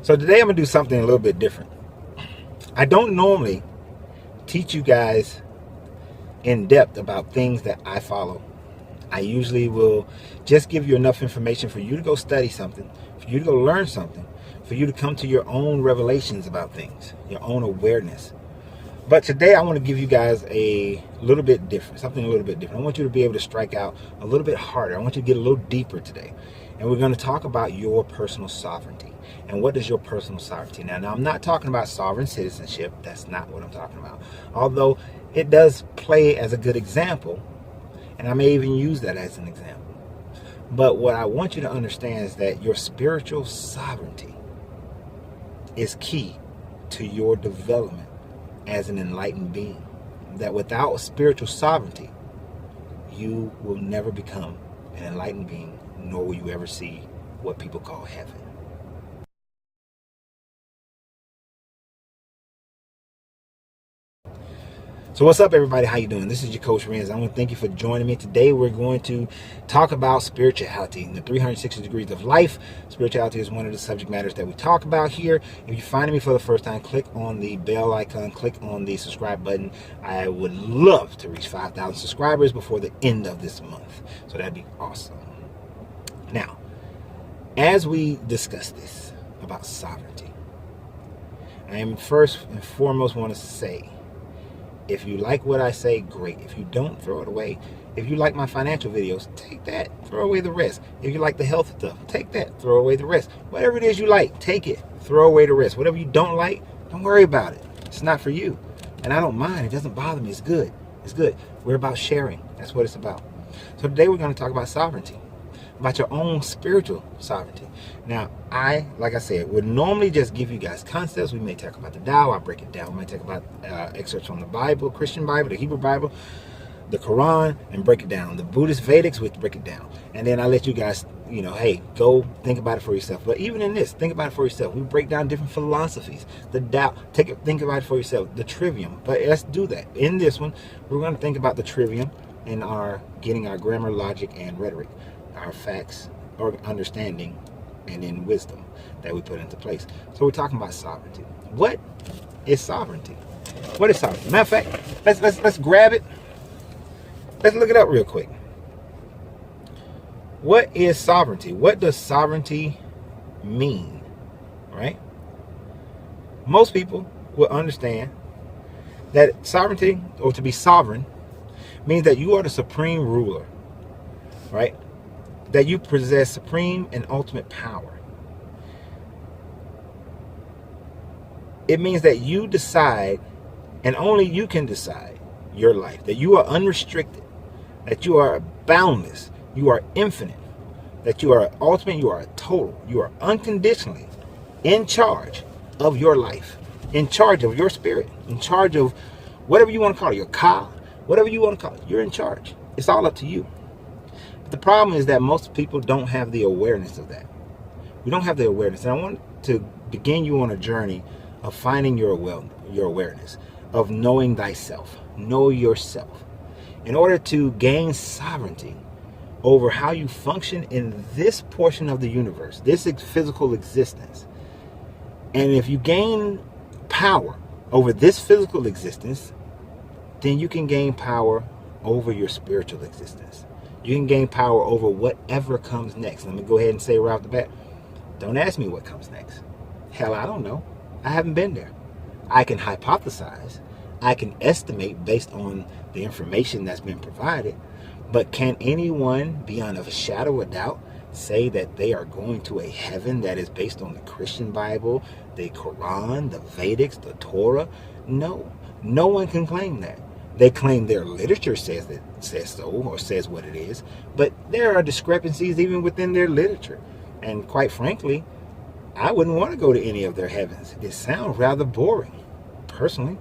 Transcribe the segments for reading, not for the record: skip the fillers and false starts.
So today I'm going to do something a little bit different. I don't normally teach you guys in depth about things that I follow. I usually will just give you enough information for you to go study something, for you to go learn something, for you to come to your own revelations about things, your own awareness. But today I want to give you guys a little bit different, something a little bit different. I want you to be able to strike out a little bit harder. I want you to get a little deeper today. And we're going to talk about your personal sovereignty. And what is your personal sovereignty? Now, I'm not talking about sovereign citizenship. That's not what I'm talking about. Although it does play as a good example. And I may even use that as an example. But what I want you to understand is that your spiritual sovereignty is key to your development as an enlightened being. That without spiritual sovereignty, you will never become an enlightened being, nor will you ever see what people call heaven. So what's up, everybody? How you doing? This is your coach Renz. I want to thank you for joining me. Today we're going to talk about spirituality and the 360 degrees of life. Spirituality is one of the subject matters that we talk about here. If you're finding me for the first time, click on the bell icon, click on the subscribe button. I would love to reach 5,000 subscribers before the end of this month. So that'd be awesome. Now, as we discuss this about sovereignty, I am first and foremost want to say, if you like what I say, great. If you don't, throw it away. If you like my financial videos, take that, throw away the rest. If you like the health stuff, take that, throw away the rest. Whatever it is you like, take it, throw away the rest. Whatever you don't like, don't worry about it. It's not for you. And I don't mind. It doesn't bother me. It's good. It's good. We're about sharing. That's what it's about. So today we're going to talk about sovereignty, about your own spiritual sovereignty. Now, like I said, would normally just give you guys concepts. We may talk about the Tao. I'll break it down. We may talk about excerpts from the Bible, Christian Bible, the Hebrew Bible, the Quran, and break it down. The Buddhist Vedics, we break it down. And then I let you guys, hey, go think about it for yourself. But even in this, think about it for yourself. We break down different philosophies. The Tao, think about it for yourself. The trivium. But let's do that. In this one, we're going to think about the trivium in getting our grammar, logic, and rhetoric, our facts, or understanding, and in wisdom that we put into place. So we're talking about sovereignty. What is sovereignty? What is sovereignty? Matter of fact, let's grab it. Let's look it up real quick. What is sovereignty? What does sovereignty mean? Right? Most people will understand that sovereignty, or to be sovereign, means that you are the supreme ruler, right? That you possess supreme and ultimate power. It means that you decide, and only you can decide your life. That you are unrestricted. That you are boundless. You are infinite. That you are ultimate. You are total. You are unconditionally in charge of your life. In charge of your spirit. In charge of whatever you want to call it. Your ka. Whatever you want to call it. You're in charge. It's all up to you. The problem is that most people don't have the awareness of that. We don't have the awareness. And I want to begin you on a journey of finding your awareness, of knowing thyself. Know yourself. In order to gain sovereignty over how you function in this portion of the universe, this physical existence. And if you gain power over this physical existence, then you can gain power over your spiritual existence. You can gain power over whatever comes next. Let me go ahead and say right off the bat, don't ask me what comes next. Hell, I don't know. I haven't been there. I can hypothesize. I can estimate based on the information that's been provided. But can anyone, beyond a shadow of doubt, say that they are going to a heaven that is based on the Christian Bible, the Quran, the Vedics, the Torah? No. No one can claim that. They claim their literature says so, or says what it is, but there are discrepancies even within their literature. And quite frankly, I wouldn't want to go to any of their heavens. It sounds rather boring, personally.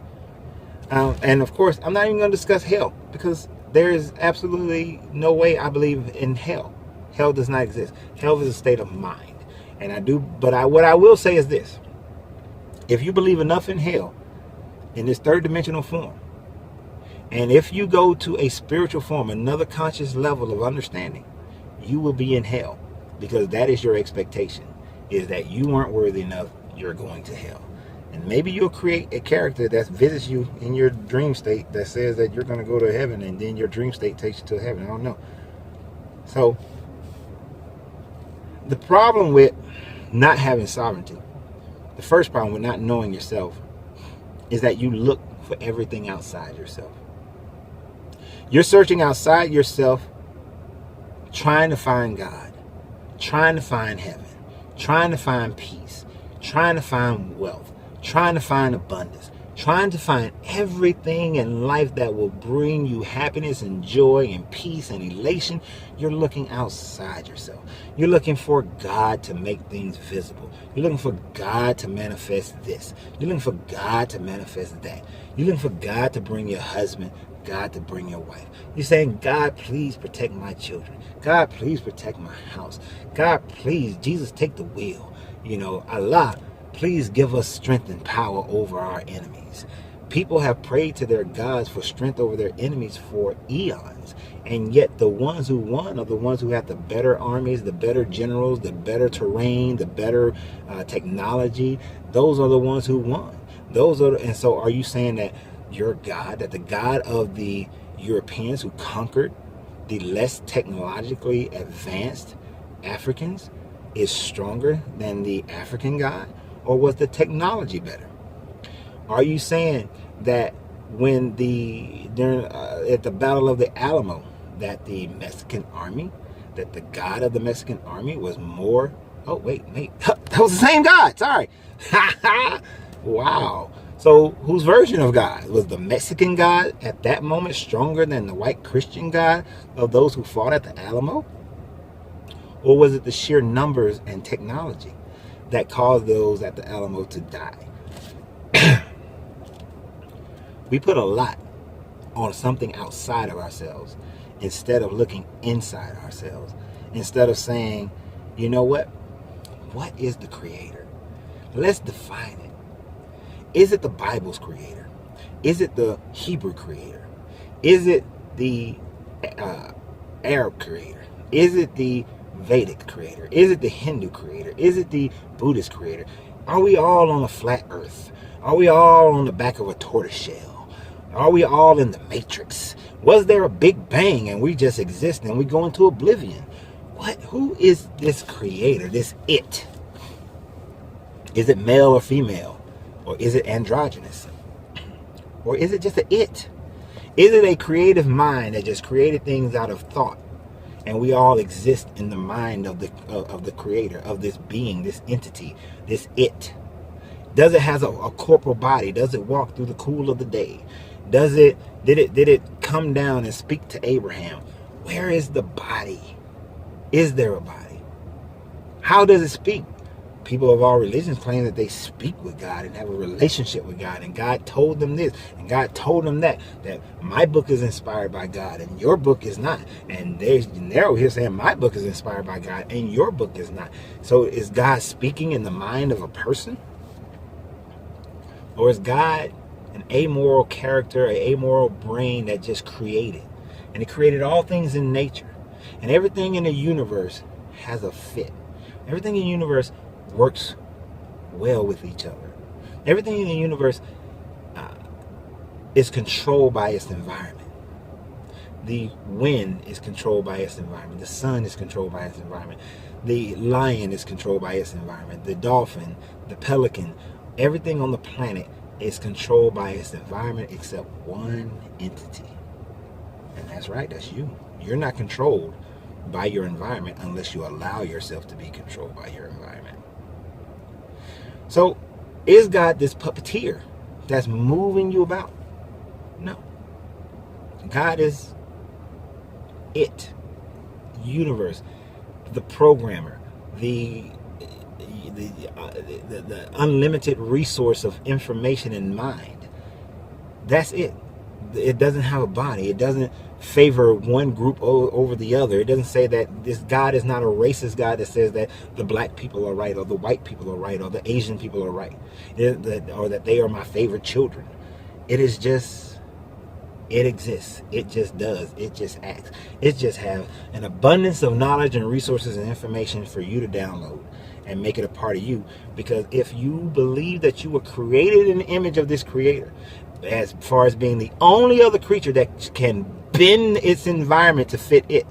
And of course, I'm not even going to discuss hell, because there is absolutely no way I believe in hell. Hell does not exist. Hell is a state of mind. What I will say is this. If you believe enough in hell, in this third dimensional form, and if you go to a spiritual form, another conscious level of understanding, you will be in hell, because that is your expectation, is that you weren't worthy enough, you're going to hell. And maybe you'll create a character that visits you in your dream state that says that you're going to go to heaven, and then your dream state takes you to heaven. I don't know. So the problem with not having sovereignty, the first problem with not knowing yourself, is that you look for everything outside yourself. You're searching outside yourself, trying to find God, trying to find heaven, trying to find peace, trying to find wealth, trying to find abundance, trying to find everything in life that will bring you happiness and joy and peace and elation. You're looking outside yourself. You're looking for God to make things visible. You're looking for God to manifest this. You're looking for God to manifest that. You're looking for God to bring your husband, God to bring your wife. You're saying, God, please protect my children. God, please protect my house. God, please, Jesus, take the wheel. Allah, please give us strength and power over our enemies. People have prayed to their gods for strength over their enemies for eons. And yet the ones who won are the ones who have the better armies, the better generals, the better terrain, the better technology. Those are the ones who won. And so are you saying that your God, that the God of the Europeans who conquered the less technologically advanced Africans is stronger than the African God? Or was the technology better? Are you saying that when at the Battle of the Alamo, that the Mexican army, that the God of the Mexican army was more? Oh, wait, that was the same God. Sorry. Wow. So whose version of God? Was the Mexican God at that moment stronger than the white Christian God of those who fought at the Alamo? Or was it the sheer numbers and technology that caused those at the Alamo to die? We put a lot on something outside of ourselves instead of looking inside ourselves. Instead of saying, you know what? What is the creator? Let's define it. Is it the Bible's creator? Is it the Hebrew creator? Is it the Arab creator? Is it the Vedic creator? Is it the Hindu creator? Is it the Buddhist creator? Are we all on a flat earth? Are we all on the back of a tortoise shell? Are we all in the matrix? Was there a big bang and we just exist and we go into oblivion? Who is this creator, this it? Is it male or female? Or is it androgynous? Or is it just an it? Is it a creative mind that just created things out of thought? And we all exist in the mind of the creator, of this being, this entity, this it. Does it have a corporal body? Does it walk through the cool of the day? Did it come down and speak to Abraham? Where is the body? Is there a body? How does it speak? People of all religions claim that they speak with God and have a relationship with God, and God told them this and God told them that my book is inspired by God and your book is not. And they're over here saying my book is inspired by God and your book is not. So is God speaking in the mind of a person? Or is God an amoral character, an amoral brain that just created? And it created all things in nature. And everything in the universe has a fit. Everything in the universe works well with each other. Everything in the universe is controlled by its environment. The wind is controlled by its environment. The sun is controlled by its environment. The lion is controlled by its environment. The dolphin, the pelican, everything on the planet is controlled by its environment except one entity. And that's right, that's you. You're not controlled by your environment unless you allow yourself to be controlled by your environment. So, is God this puppeteer that's moving you about? No. God is it, universe, the programmer, the unlimited resource of information and mind. That's it. It doesn't have a body. It doesn't favor one group over the other. It doesn't say that this God is not a racist God that says that the black people are right or the white people are right or the Asian people are right or that they are my favorite children. It is just, it exists. It just does. It just acts. It just have an abundance of knowledge and resources and information for you to download. and make it a part of you. Because if you believe that you were created in the image of this creator, as far as being the only other creature that can bend its environment to fit it,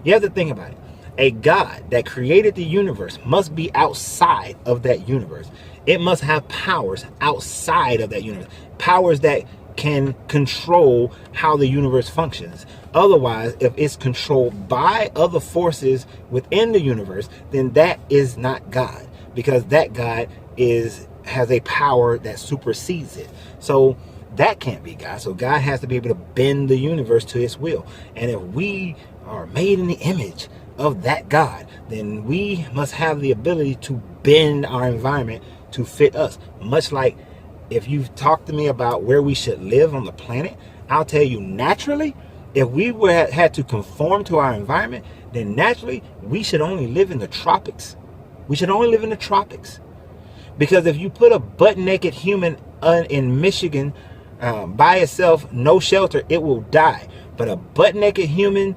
you have to think about it. A God that created the universe must be outside of that universe. It must have powers outside of that universe. Powers that can control how the universe functions. Otherwise, if it's controlled by other forces within the universe, then that is not God, because that God has a power that supersedes it. So that can't be God. So God has to be able to bend the universe to his will. And if we are made in the image of that God, then we must have the ability to bend our environment to fit us. Much like if you've talked to me about where we should live on the planet, I'll tell you, naturally, if we had to conform to our environment, then naturally we should only live in the tropics. We should only live in the tropics. Because if you put a butt-naked human in Michigan by itself, no shelter, it will die. But a butt-naked human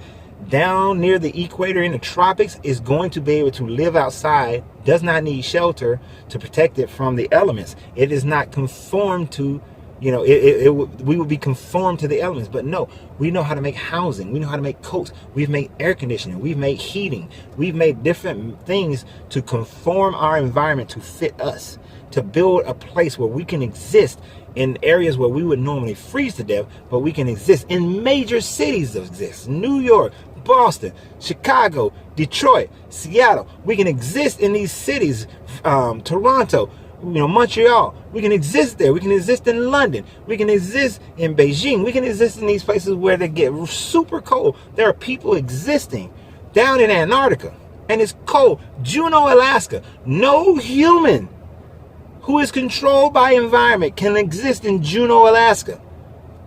down near the equator in the tropics is going to be able to live outside, does not need shelter to protect it from the elements. It is not conformed to, we would be conformed to the elements. But no, we know how to make housing. We know how to make coats. We've made air conditioning. We've made heating. We've made different things to conform our environment to fit us, to build a place where we can exist in areas where we would normally freeze to death, but we can exist in major cities that exist. New York, Boston, Chicago, Detroit, Seattle. We can exist in these cities, Toronto, Montreal. We can exist there. We can exist in London. We can exist in Beijing. We can exist in these places where they get super cold. There are people existing down in Antarctica, and it's cold. Juneau, Alaska. No human who is controlled by environment can exist in Juneau, Alaska.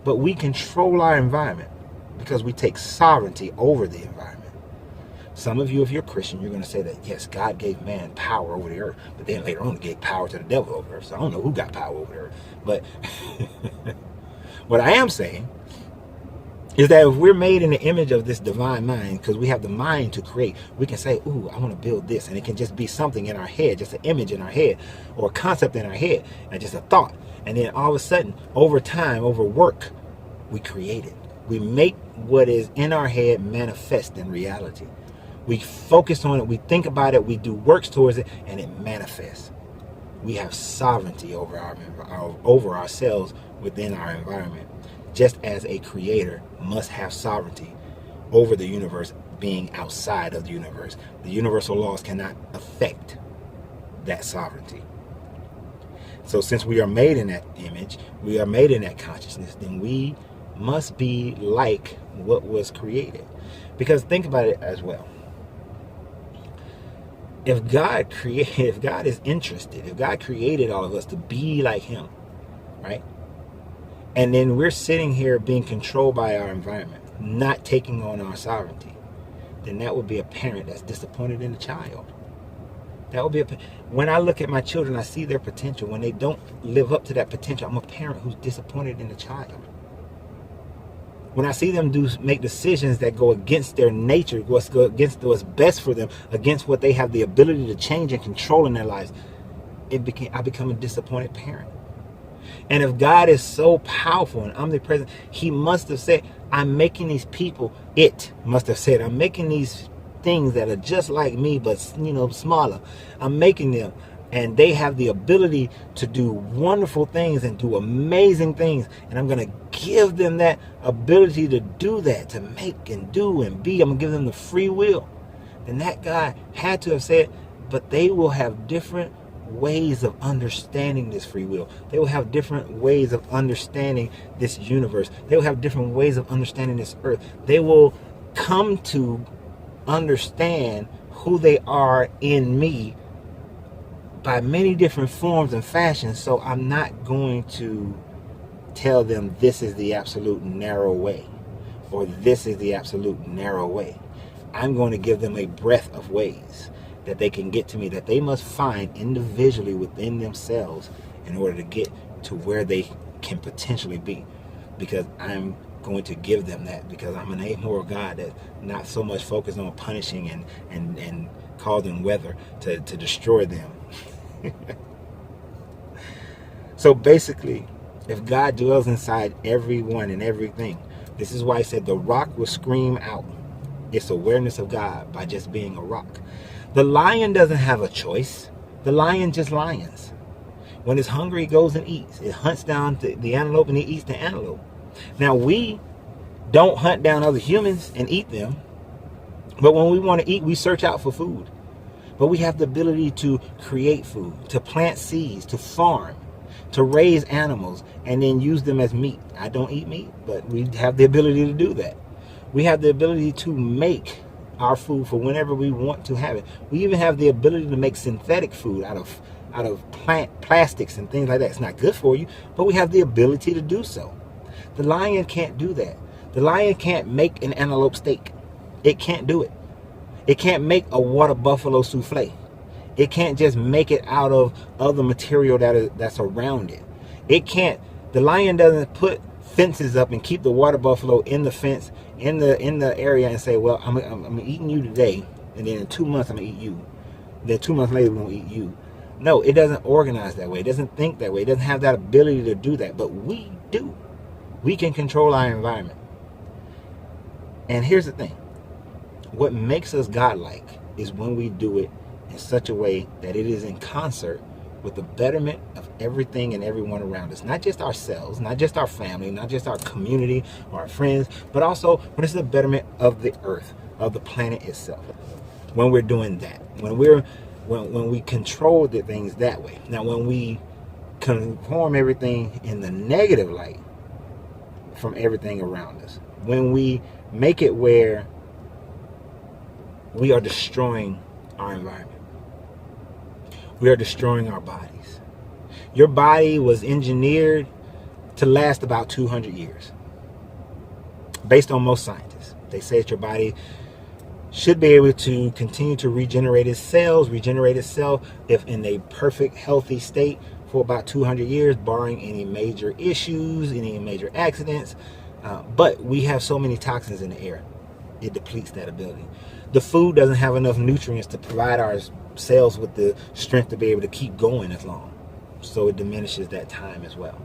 But we control our environment because we take sovereignty over the environment. Some of you, if you're Christian, you're going to say that, yes, God gave man power over the earth, but then later on he gave power to the devil over the earth. So I don't know who got power over the earth. But what I am saying is that if we're made in the image of this divine mind, because we have the mind to create, we can say, ooh, I want to build this. And it can just be something in our head, just an image in our head, or a concept in our head, and just a thought. And then all of a sudden, over time, over work, we create it. We make what is in our head manifest in reality. We focus on it, we think about it, we do works towards it, and it manifests. We have sovereignty over ourselves within our environment. Just as a creator must have sovereignty over the universe being outside of the universe. The universal laws cannot affect that sovereignty. So since we are made in that image, we are made in that consciousness, then we must be like what was created. Because think about it as well. If God is interested, if God created all of us to be like him, right? And then we're sitting here being controlled by our environment, not taking on our sovereignty, then that would be a parent that's disappointed in the child. That would be when I look at my children, I see their potential. When they don't live up to that potential, I'm a parent who's disappointed in the child. When I see them make decisions that go against their nature, go against what's best for them, against what they have the ability to change and control in their lives, I become a disappointed parent. And if God is so powerful and omnipresent, he must have said, I'm making these people, I'm making these things that are just like me, but smaller. I'm making them, and they have the ability to do wonderful things and do amazing things. And I'm going to give them that ability to do that, to make and do and be. I'm going to give them the free will. And that God had to have said, but they will have different ways of understanding this free will. They will have different ways of understanding this universe. They will have different ways of understanding this earth. They will come to understand who they are in me by many different forms and fashions. So I'm not going to tell them this is the absolute narrow way, or this is the absolute narrow way. I'm going to give them a breadth of ways that they can get to me, that they must find individually within themselves in order to get to where they can potentially be. Because I'm going to give them that, because I'm an amoral God that's not so much focused on punishing and causing weather to destroy them. So basically, if God dwells inside everyone and everything, this is why I said the rock will scream out its awareness of God by just being a rock. The lion doesn't have a choice. The lion just lions. When it's hungry, it goes and eats. It hunts down the antelope and it eats the antelope. Now, we don't hunt down other humans and eat them. But when we want to eat, we search out for food. But we have the ability to create food, to plant seeds, to farm, to raise animals, and then use them as meat. I don't eat meat, but we have the ability to do that. We have the ability to make our food for whenever we want to have it. We even have the ability to make synthetic food out of plant plastics and things like that. It's not good for you, but we have the ability to do so. The lion can't do that. The lion can't make an antelope steak. It can't do it. It can't make a water buffalo souffle. It can't just make it out of other material that's around it. It can't. The lion doesn't put fences up and keep the water buffalo in the fence in the area and say, well, I'm eating you today, and then in 2 months I'm gonna eat you. Then 2 months later we're gonna eat you. No, it doesn't organize that way. It doesn't think that way. It doesn't have that ability to do that. But we do. We can control our environment. And here's the thing. What makes us godlike is when we do it in such a way that it is in concert with the betterment of everything and everyone around us. Not just ourselves, not just our family, not just our community or our friends, but also when it's the betterment of the earth, of the planet itself. When we're doing that, when we control the things that way. Now, when we conform everything in the negative light from everything around us, when we make it where we are destroying our environment, we are destroying our bodies. Your body was engineered to last about 200 years. Based on most scientists, they say that your body should be able to continue to regenerate itself if in a perfect healthy state for about 200 years, barring any major issues, any major accidents. But we have so many toxins in the air, it depletes that ability. The food doesn't have enough nutrients to provide our cells with the strength to be able to keep going as long. So it diminishes that time as well.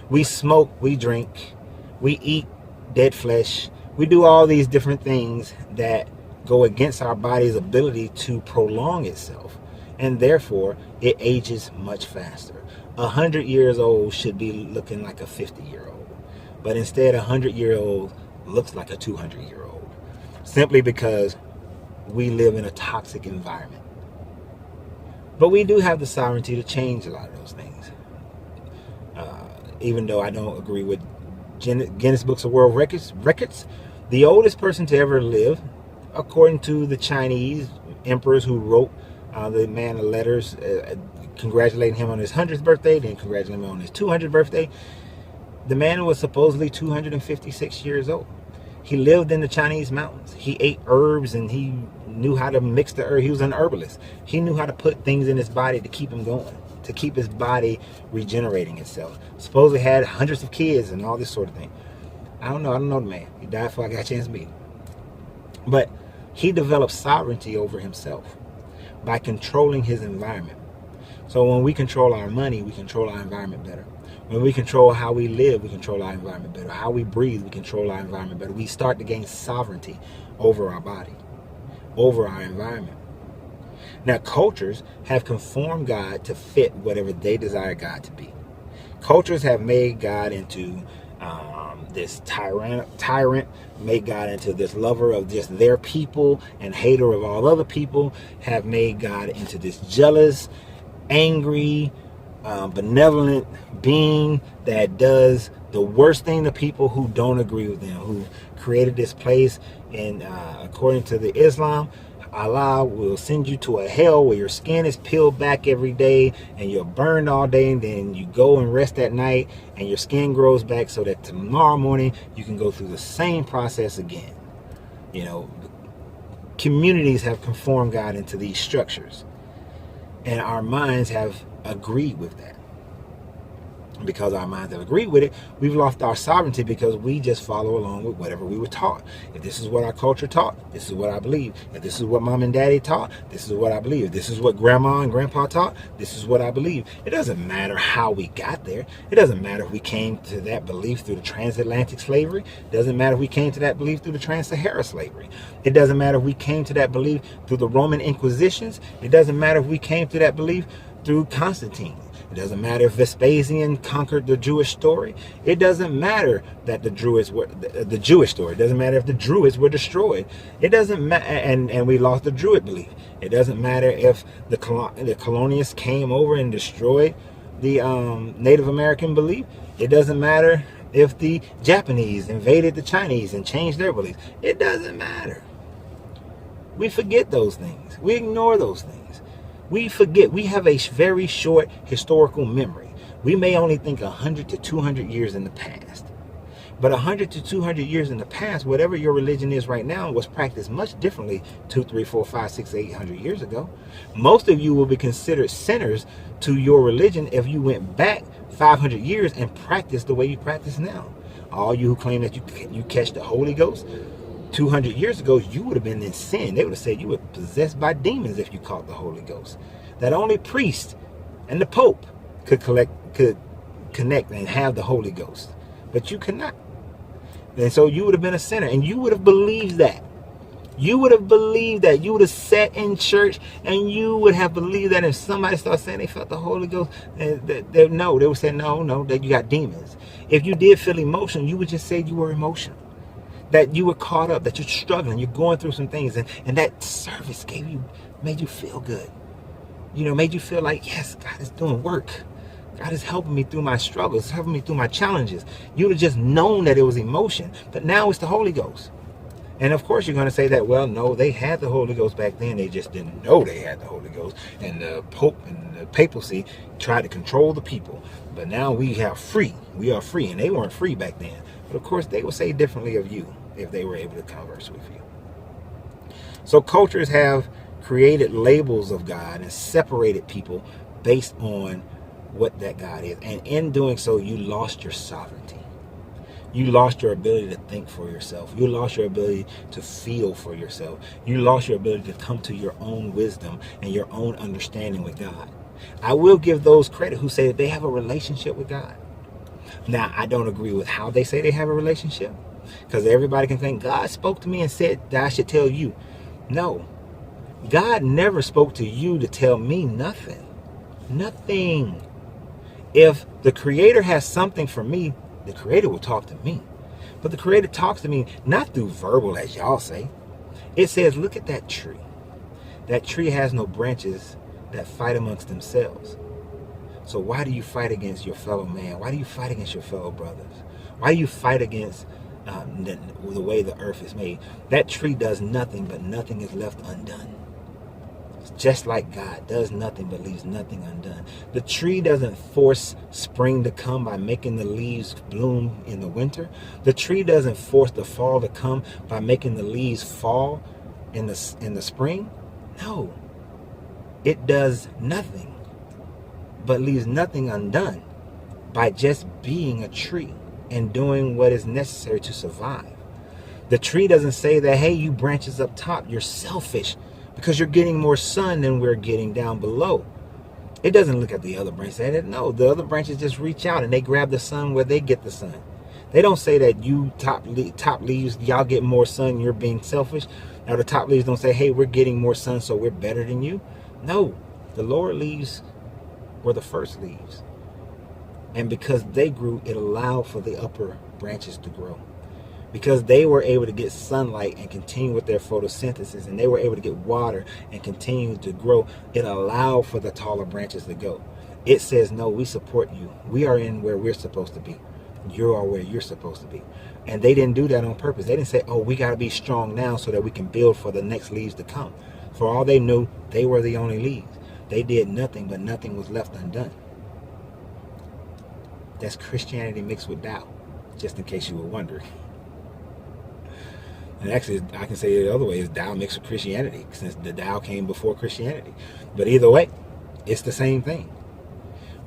We smoke, we drink, we eat dead flesh. We do all these different things that go against our body's ability to prolong itself. And therefore, it ages much faster. 100 years old should be looking like a 50-year-old. But instead, 100-year-old looks like a 200-year-old. Simply because we live in a toxic environment. But we do have the sovereignty to change a lot of those things. Even though I don't agree with Guinness Books of World Records, the oldest person to ever live, according to the Chinese emperors who wrote the man letters congratulating him on his 100th birthday, then congratulating him on his 200th birthday, the man was supposedly 256 years old. He lived in the Chinese mountains. He ate herbs and he knew how to mix the herb. He was an herbalist. He knew how to put things in his body to keep him going, to keep his body regenerating itself. Supposedly had hundreds of kids and all this sort of thing. I don't know the man. He died before I got a chance to meet him. But he developed sovereignty over himself by controlling his environment. So when we control our money, we control our environment better. When we control how we live, we control our environment better. How we breathe, we control our environment better. We start to gain sovereignty over our body, over our environment. Now, cultures have conformed God to fit whatever they desire God to be. Cultures have made God into this tyrant, made God into this lover of just their people and hater of all other people, have made God into this jealous, angry, benevolent being that does the worst thing to people who don't agree with them, who created this place. And according to the Islam, Allah will send you to a hell where your skin is peeled back every day and you're burned all day, and then you go and rest at night and your skin grows back so that tomorrow morning you can go through the same process again. You know, communities have conformed God into these structures, and our minds have agreed with that. Because our minds have agreed with it, we've lost our sovereignty because we just follow along with whatever we were taught. If this is what our culture taught, this is what I believe. If this is what mom and daddy taught, this is what I believe. If this is what grandma and grandpa taught, this is what I believe. It doesn't matter how we got there. It doesn't matter if we came to that belief through the transatlantic slavery. It doesn't matter if we came to that belief through the trans-Sahara slavery. It doesn't matter if we came to that belief through the Roman Inquisitions. It doesn't matter if we came to that belief through Constantine. It doesn't matter if Vespasian conquered the Jewish story. It doesn't matter that the Druids were the Jewish story. It doesn't matter if the Druids were destroyed. It doesn't matter, and we lost the Druid belief. It doesn't matter if the colonialists came over and destroyed the Native American belief. It doesn't matter if the Japanese invaded the Chinese and changed their beliefs. It doesn't matter. We forget those things. We ignore those things. We forget. We have a very short historical memory. We may only think 100 to 200 years in the past. But 100 to 200 years in the past, whatever your religion is right now, was practiced much differently 2, 3, 4, 5, 6, 800 years ago. Most of you will be considered sinners to your religion if you went back 500 years and practiced the way you practice now. All you who claim that you catch the Holy Ghost, 200 years ago, you would have been in sin. They would have said you were possessed by demons if you caught the Holy Ghost. That only priest and the Pope could connect and have the Holy Ghost. But you could not. And so you would have been a sinner, and you would have believed that. You would have believed that. You would have sat in church, and you would have believed that if somebody started saying they felt the Holy Ghost, they would say, no, that you got demons. If you did feel emotion, you would just say you were emotional. That you were caught up, that you're struggling, you're going through some things, and that service made you feel good. Made you feel like, yes, God is doing work. God is helping me through my struggles, helping me through my challenges. You would have just known that it was emotion, but now it's the Holy Ghost. And of course you're going to say that, well, no, they had the Holy Ghost back then. They just didn't know they had the Holy Ghost. And the Pope and the papacy tried to control the people. But now we are free. We are free. And they weren't free back then. But of course, they would say differently of you if they were able to converse with you. So cultures have created labels of God and separated people based on what that God is. And in doing so, you lost your sovereignty. You lost your ability to think for yourself. You lost your ability to feel for yourself. You lost your ability to come to your own wisdom and your own understanding with God. I will give those credit who say that they have a relationship with God. Now, I don't agree with how they say they have a relationship, because everybody can think God spoke to me and said that I should tell you. No, God never spoke to you to tell me nothing. Nothing. If the Creator has something for me, the Creator will talk to me. But the Creator talks to me not through verbal, as y'all say. It says, look at that tree. That tree has no branches that fight amongst themselves. So why do you fight against your fellow man? Why do you fight against your fellow brothers? Why do you fight against the way the earth is made? That tree does nothing, but nothing is left undone. It's just like God does nothing, but leaves nothing undone. The tree doesn't force spring to come by making the leaves bloom in the winter. The tree doesn't force the fall to come by making the leaves fall in the spring. No, it does nothing, but leaves nothing undone by just being a tree and doing what is necessary to survive. The tree doesn't say that, hey, you branches up top, you're selfish because you're getting more sun than we're getting down below. It doesn't look at the other branches and it. No, the other branches just reach out and they grab the sun where they get the sun. They don't say that you top leaves, y'all get more sun, you're being selfish. Now the top leaves don't say, hey, we're getting more sun, so we're better than you. No, the lower leaves were the first leaves. And because they grew, it allowed for the upper branches to grow. Because they were able to get sunlight and continue with their photosynthesis, and they were able to get water and continue to grow, it allowed for the taller branches to go. It says, no, we support you. We are in where we're supposed to be. You are where you're supposed to be. And they didn't do that on purpose. They didn't say, oh, we got to be strong now so that we can build for the next leaves to come. For all they knew, they were the only leaves. They did nothing, but nothing was left undone. That's Christianity mixed with Tao, just in case you were wondering. And actually, I can say it the other way, is Tao mixed with Christianity, since the Tao came before Christianity. But either way, it's the same thing.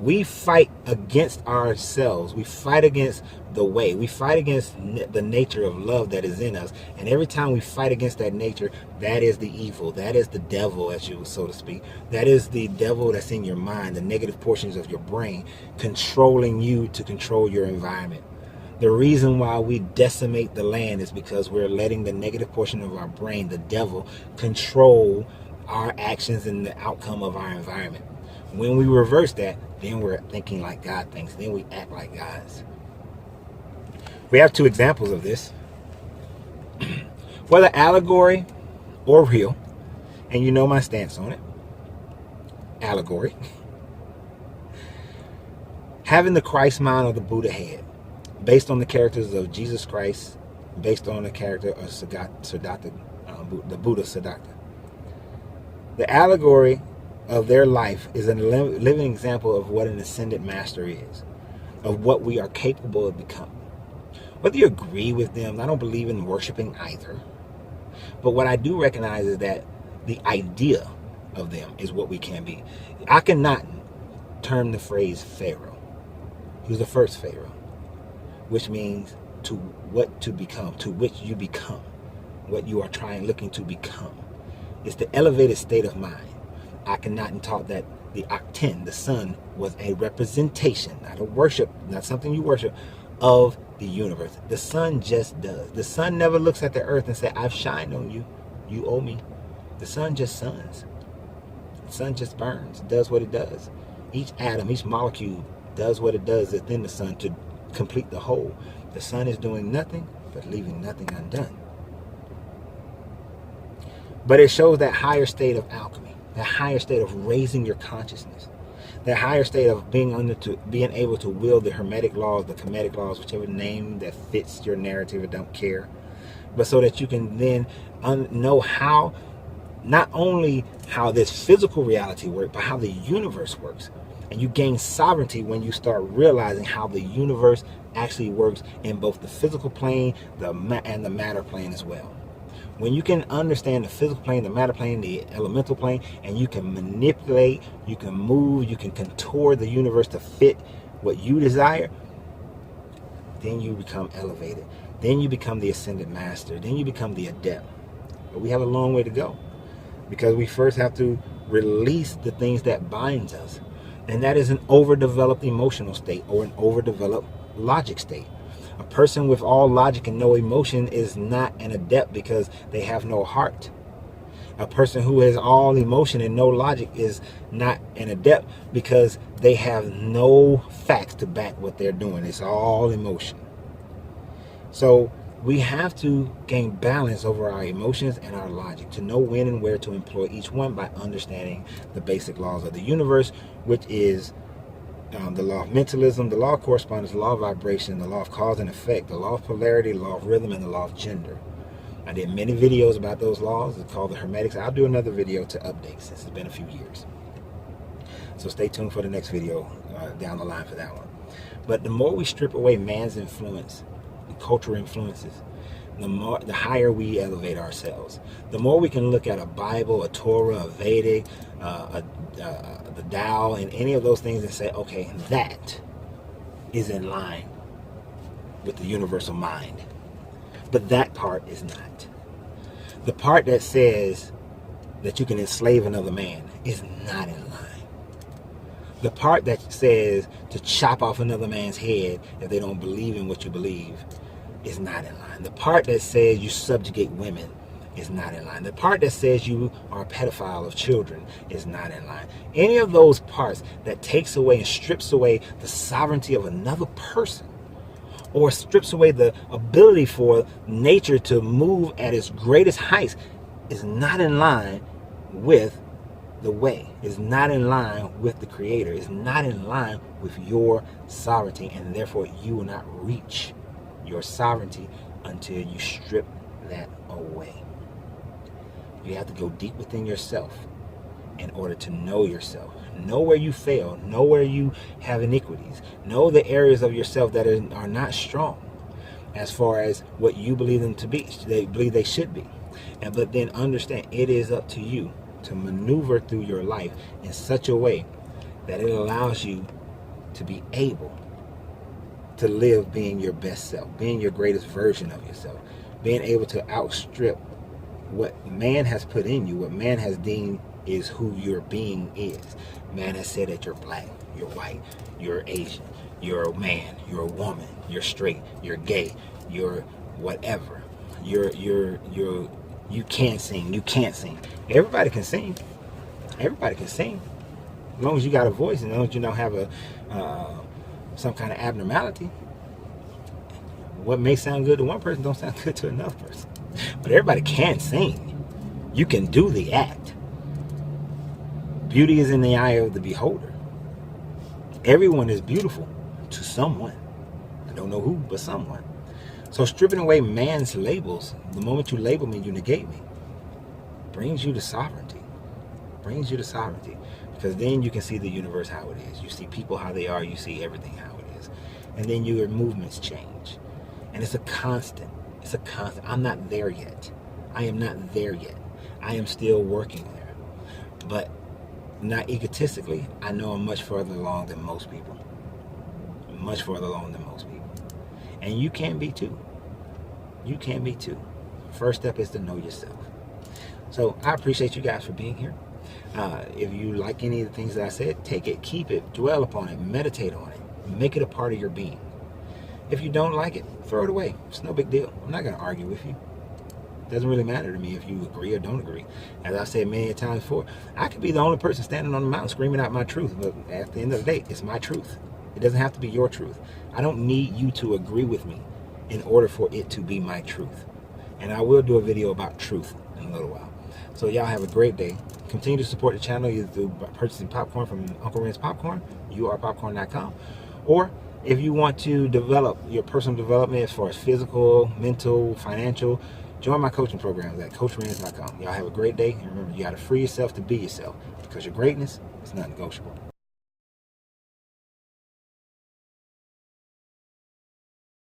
We fight against ourselves. We fight against the way. We fight against the nature of love that is in us. And every time we fight against that nature, that is the evil. That is the devil, as you so to speak. That is the devil that's in your mind, the negative portions of your brain, controlling you to control your environment. The reason why we decimate the land is because we're letting the negative portion of our brain, the devil, control our actions and the outcome of our environment. When we reverse that, then we're thinking like God thinks. Then we act like gods. We have two examples of this. Whether allegory or real, and you know my stance on it. Allegory. Having the Christ mind of the Buddha head, based on the characters of Jesus Christ, based on the character of Siddhartha, the Buddha Siddhartha. The allegory of their life is a living example of what an ascended master is, of what we are capable of becoming. Whether you agree with them, I don't believe in worshiping either. But what I do recognize is that the idea of them is what we can be. I cannot term the phrase Pharaoh. He was the first Pharaoh, which means to what to become, to which you become, what you are looking to become. It's the elevated state of mind. I cannot taught that the Octen, the sun, was a representation, not a worship, not something you worship, of the universe. The sun just does. The sun never looks at the earth and says, I've shined on you. You owe me. The sun just suns. The sun just burns. It does what it does. Each atom, each molecule does what it does within the sun to complete the whole. The sun is doing nothing but leaving nothing undone. But it shows that higher state of alchemy, that higher state of raising your consciousness, that higher state of being able to wield the hermetic laws, the Kemetic laws, whichever name that fits your narrative, I don't care. But so that you can then know how, not only how this physical reality works, but how the universe works. And you gain sovereignty when you start realizing how the universe actually works in both the physical plane and the matter plane as well. When you can understand the physical plane, the matter plane, the elemental plane, and you can manipulate, you can move, you can contour the universe to fit what you desire, then you become elevated. Then you become the ascended master. Then you become the adept. But we have a long way to go, because we first have to release the things that binds us. And that is an overdeveloped emotional state or an overdeveloped logic state. A person with all logic and no emotion is not an adept because they have no heart. A person who has all emotion and no logic is not an adept because they have no facts to back what they're doing. It's all emotion. So we have to gain balance over our emotions and our logic to know when and where to employ each one by understanding the basic laws of the universe, which is the law of mentalism, the law of correspondence, the law of vibration, the law of cause and effect, the law of polarity, the law of rhythm, and the law of gender. I did many videos about those laws. It's called the Hermetics. I'll do another video to update since it's been a few years. So stay tuned for the next video down the line for that one. But the more we strip away man's influence, and cultural influences, the higher we elevate ourselves. The more we can look at a Bible, a Torah, a Vedic, the Tao, and any of those things and say, okay, that is in line with the universal mind. But that part is not. The part that says that you can enslave another man is not in line. The part that says to chop off another man's head if they don't believe in what you believe is not in line. The part that says you subjugate women is not in line. The part that says you are a pedophile of children is not in line. Any of those parts that takes away and strips away the sovereignty of another person, or strips away the ability for nature to move at its greatest heights, is not in line with the way, is not in line with the Creator, is not in line with your sovereignty, and therefore you will not reach your sovereignty until you strip that away. You have to go deep within yourself in order to know yourself. Know where you fail. Know where you have iniquities. Know the areas of yourself that are not strong as far as what you believe them to be. They believe they should be. But then understand it is up to you to maneuver through your life in such a way that it allows you to be able to live being your best self, being your greatest version of yourself, being able to outstrip what man has put in you, what man has deemed is who your being is. Man has said that you're black, you're white, you're Asian, you're a man, you're a woman, you're straight, you're gay, you're whatever. You can't sing, you can't sing. Everybody can sing. Everybody can sing. As long as you got a voice and as long as you don't have some kind of abnormality. What may sound good to one person don't sound good to another person. But everybody can sing. You can do the act. Beauty is in the eye of the beholder. Everyone is beautiful to someone. I don't know who, but someone. So stripping away man's labels, the moment you label me, you negate me, brings you to sovereignty. Brings you to sovereignty. Because then you can see the universe how it is. You see people how they are. You see everything how it is. And then your movements change. And it's a constant. It's a constant. I'm not there yet. I am not there yet. I am still working there. But not egotistically, I know I'm much further along than most people. Much further along than most people. And you can be too. You can be too. First step is to know yourself. So I appreciate you guys for being here. If you like any of the things that I said, take it, keep it, dwell upon it, meditate on it, make it a part of your being. If you don't like it, throw it away. It's no big deal. I'm not going to argue with you. It doesn't really matter to me if you agree or don't agree. As I said many times before, I could be the only person standing on the mountain screaming out my truth, but at the end of the day, it's my truth. It doesn't have to be your truth. I don't need you to agree with me in order for it to be my truth. And I will do a video about truth in a little while. So y'all have a great day. Continue to support the channel either through purchasing popcorn from Uncle Ren's Popcorn, urpopcorn.com, or if you want to develop your personal development as far as physical, mental, financial, join my coaching programs at coachrenz.com. Y'all have a great day. And remember, you got to free yourself to be yourself because your greatness is not negotiable.